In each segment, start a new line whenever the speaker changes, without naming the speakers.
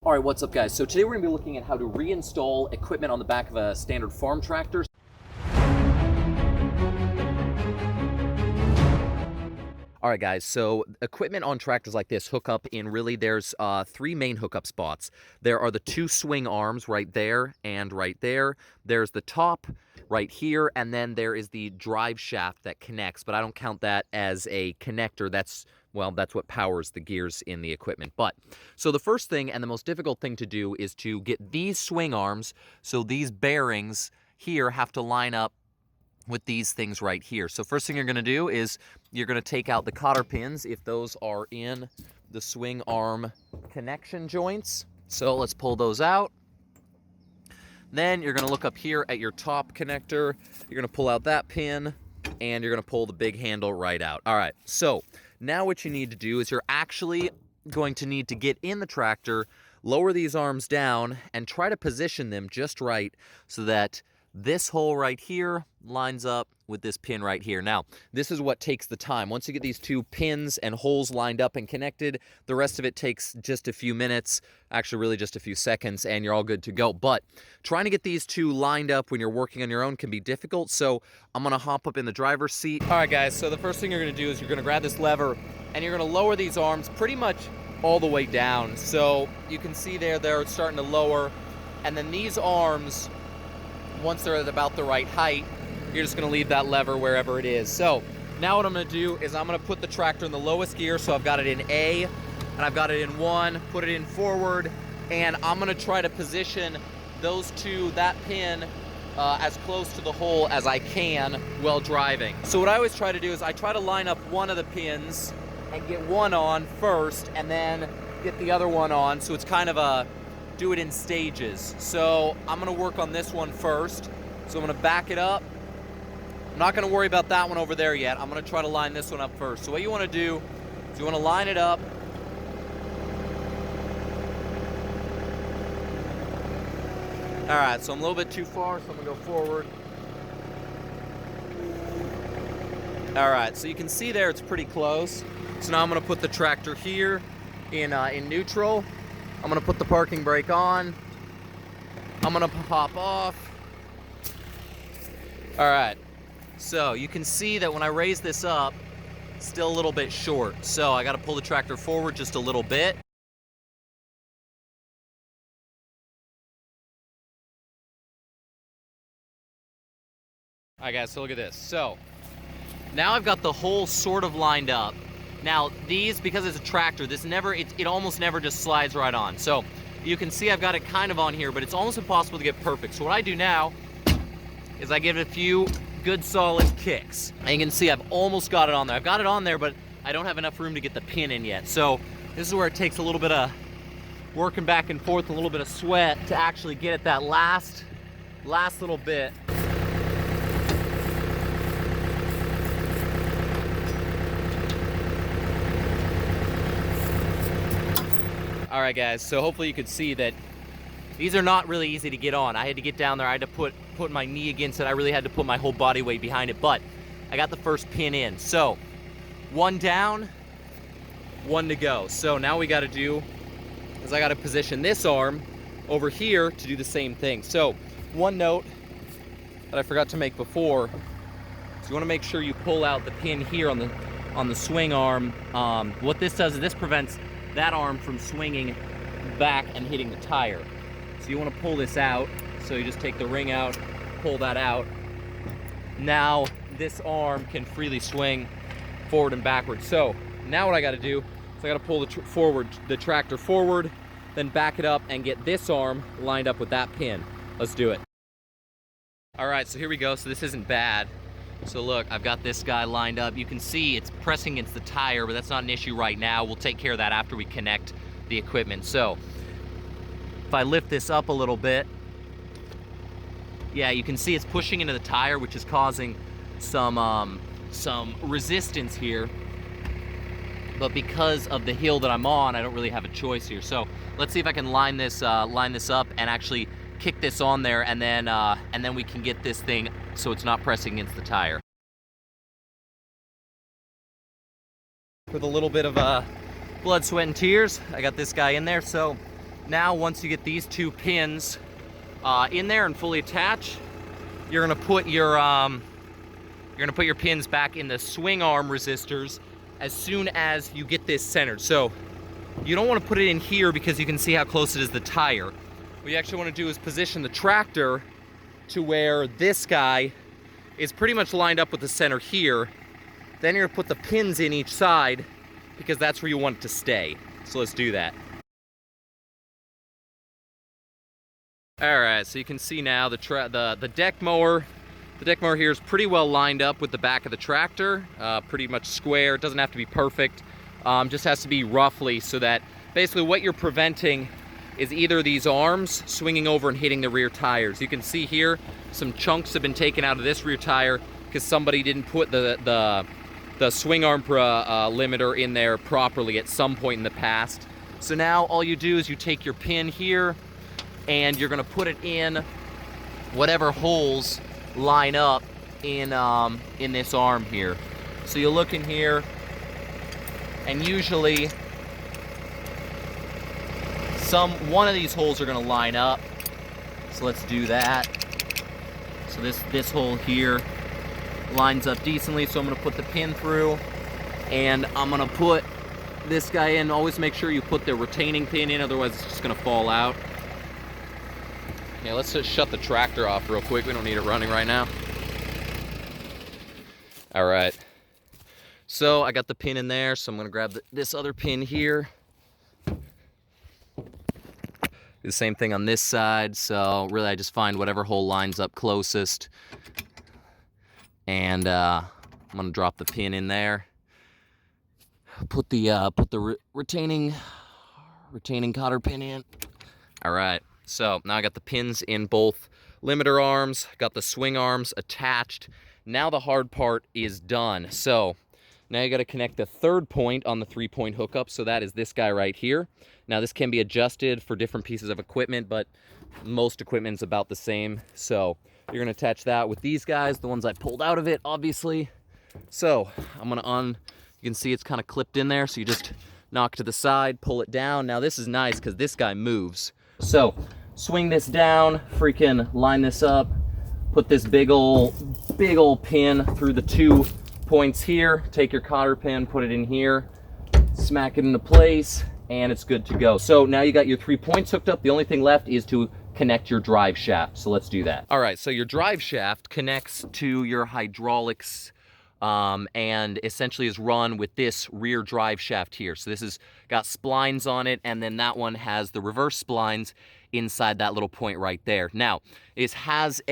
All right, what's up guys? So today we're gonna be looking at how to reinstall equipment on the back of a standard farm tractor. All right guys, so equipment on tractors like this hook up in there's three main hookup spots. There are the two swing arms right there and right there. There's the top right here, and then there is the drive shaft that connects, but I don't count that as a connector. That's what powers the gears in the equipment. But, so the first thing and the most difficult thing to do is to get these swing arms, so these bearings here have to line up with these things right here. So first thing you're going to do is you're going to take out the cotter pins if those are in the swing arm connection joints. So let's pull those out. Then you're going to look up here at your top connector. You're going to pull out that pin and you're going to pull the big handle right out. All right, so now what you need to do is you're actually going to need to get in the tractor, lower these arms down, and try to position them just right so that this hole right here lines up with this pin right here. Now, this is what takes the time. Once you get these two pins and holes lined up and connected, the rest of it takes just a few minutes, actually really just a few seconds, and you're all good to go. But trying to get these two lined up when you're working on your own can be difficult, so I'm gonna hop up in the driver's seat. All right, guys, so the first thing you're gonna do is you're gonna grab this lever and you're gonna lower these arms pretty much all the way down. So you can see they're starting to lower, and then these arms, once they're at about the right height, you're just gonna leave that lever wherever it is. So now what I'm gonna do is I'm gonna put the tractor in the lowest gear, so I've got it in A, and I've got it in 1, put it in forward, and I'm gonna try to position those two, that pin, as close to the hole as I can while driving. So what I always try to do is I try to line up one of the pins and get one on first, and then get the other one on, so it's kind of a do it in stages. So I'm gonna work on this one first. So I'm gonna back it up. I'm not gonna worry about that one over there yet. I'm gonna try to line this one up first. So what you wanna do is you wanna line it up. All right, so I'm a little bit too far, so I'm gonna go forward. All right, so you can see there it's pretty close. So now I'm gonna put the tractor here in neutral. I'm gonna put the parking brake on. I'm gonna pop off. All right, so you can see that when I raise this up, it's still a little bit short. So I gotta pull the tractor forward just a little bit. All right guys, so look at this. So now I've got the hole sort of lined up. Now these, because it's a tractor, it almost never just slides right on. So you can see I've got it kind of on here, but it's almost impossible to get perfect. So what I do now is I give it a few good solid kicks. And you can see I've almost got it on there. I've got it on there, but I don't have enough room to get the pin in yet. So this is where it takes a little bit of working back and forth, a little bit of sweat to actually get it that last little bit. All right guys, so hopefully you could see that these are not really easy to get on. I had to get down there, I had to put my knee against it, I really had to put my whole body weight behind it, but I got the first pin in. So, one down, one to go. So now we gotta do is I gotta position this arm over here to do the same thing. So, one note that I forgot to make before, is you wanna make sure you pull out the pin here on the swing arm. What this does is this prevents that arm from swinging back and hitting the tire. So you want to pull this out. So you just take the ring out, pull that out. Now this arm can freely swing forward and backwards. So now what I got to do is I got to pull the tractor forward, then back it up and get this arm lined up with that pin. Let's do it. All right, so here we go. So this isn't bad. So look, I've got this guy lined up. You can see it's pressing against the tire, but that's not an issue right now. We'll take care of that after we connect the equipment. So if I lift this up a little bit, yeah, you can see it's pushing into the tire, which is causing some resistance here. But because of the hill that I'm on, I don't really have a choice here. So let's see if I can line this up and actually kick this on there, and then we can get this thing so it's not pressing against the tire. With a little bit of blood, sweat, and tears, I got this guy in there. So Now, once you get these 2 pins in there and fully attached, you're gonna put your pins back in the swing arm resistors as soon as you get this centered. So you don't want to put it in here because you can see how close it is to the tire. What you actually want to do is position the tractor to where this guy is pretty much lined up with the center here. Then you're gonna put the pins in each side because that's where you want it to stay. So let's do that. All right, so you can see now the deck mower. The deck mower here is pretty well lined up with the back of the tractor, pretty much square. It doesn't have to be perfect, just has to be roughly, so that basically what you're preventing is either these arms swinging over and hitting the rear tires. You can see here some chunks have been taken out of this rear tire because somebody didn't put the swing arm limiter in there properly at some point in the past. So now all you do is you take your pin here and you're gonna put it in whatever holes line up in this arm here. So you look in here, and usually one of these holes are gonna line up. So let's do that. So this hole here lines up decently, so I'm gonna put the pin through, and I'm gonna put this guy in. Always make sure you put the retaining pin in, otherwise it's just gonna fall out. Yeah, let's just shut the tractor off real quick. We don't need it running right now. All right. So I got the pin in there, so I'm gonna grab this other pin here. Do the same thing on this side. So really I just find whatever hole lines up closest. And I'm gonna drop the pin in there. Put the retaining cotter pin in. All right. So now I got the pins in both limiter arms, got the swing arms attached. Now the hard part is done. So now you got to connect the 3rd point on the 3-point hookup. So that is this guy right here. Now this can be adjusted for different pieces of equipment, but most equipment's about the same. So you're gonna attach that with these guys, the ones I pulled out of it, obviously. So I'm gonna you can see it's kind of clipped in there. So you just knock to the side, pull it down. Now this is nice because this guy moves. So swing this down, freaking line this up, put this big ol' pin through the 2 points here, take your cotter pin, put it in here, smack it into place, and it's good to go. So now you got your 3 points hooked up. The only thing left is to connect your drive shaft. So let's do that. All right, so your drive shaft connects to your hydraulics and essentially is run with this rear drive shaft here. So this has got splines on it, and then that one has the reverse splines inside that little point right there. Now, it has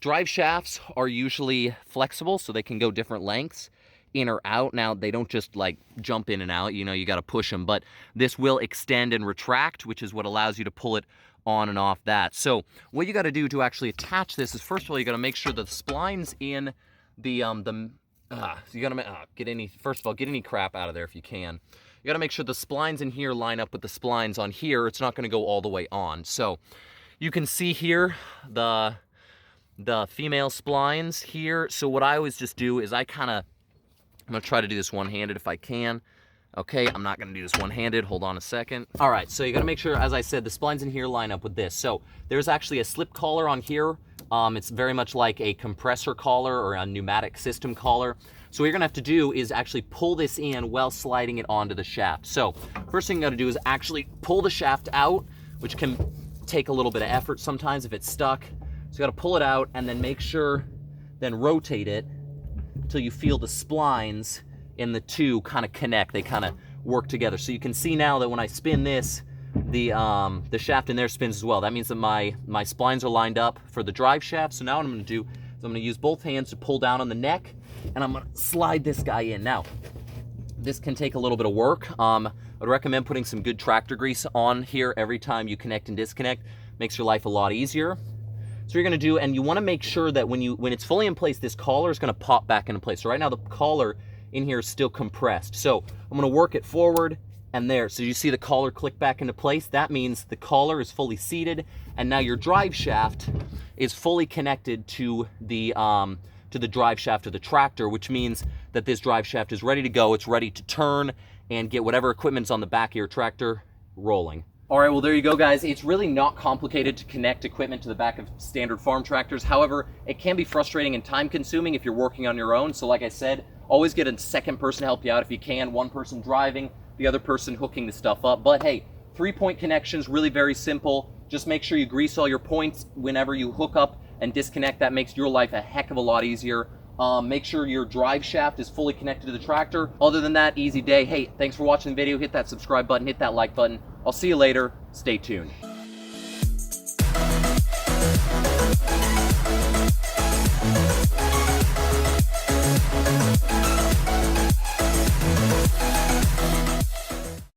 drive shafts are usually flexible, so they can go different lengths in or out. Now, they don't just like jump in and out, you know, you got to push them, but this will extend and retract, which is what allows you to pull it on and off that. So what you got to do to actually attach this is, first of all, you got to make sure the splines in first of all, get any crap out of there if you can. You got to make sure the splines in here line up with the splines on here. It's not going to go all the way on. So you can see here the female splines here. So what I always just do is I'm going to try to do this one-handed if I can. Okay, I'm not going to do this one-handed. Hold on a second. All right, so you got to make sure, as I said, the splines in here line up with this. So there's actually a slip collar on here. It's very much like a compressor collar or a pneumatic system collar. So what you're gonna have to do is actually pull this in while sliding it onto the shaft. So first thing you gotta do is actually pull the shaft out, which can take a little bit of effort sometimes if it's stuck. So you gotta pull it out and then make sure, then rotate it until you feel the splines in the 2 kind of connect. They kind of work together. So you can see now that when I spin this, the shaft in there spins as well. That means that my splines are lined up for the drive shaft. So now what I'm going to do is I'm going to use both hands to pull down on the neck, and I'm going to slide this guy in. Now, this can take a little bit of work. I'd recommend putting some good tractor grease on here every time you connect and disconnect. Makes your life a lot easier. So you're going to do, and you want to make sure that when it's fully in place, this collar is going to pop back into place. So right now the collar in here is still compressed. So I'm going to work it forward and there. So you see the collar click back into place. That means the collar is fully seated, and now your drive shaft is fully connected to the drive shaft of the tractor, which means that this drive shaft is ready to go. It's ready to turn and get whatever equipment's on the back of your tractor rolling. All right, well, there you go, guys. It's really not complicated to connect equipment to the back of standard farm tractors. However, it can be frustrating and time-consuming if you're working on your own. So like I said, always get a second person to help you out if you can. One person driving, the other person hooking the stuff up. But hey, 3-point connections, really very simple. Just make sure you grease all your points whenever you hook up and disconnect. That makes your life a heck of a lot easier. Make sure your drive shaft is fully connected to the tractor. Other than that, easy day. Hey, thanks for watching the video. Hit that subscribe button, hit that like button. I'll see you later. Stay tuned.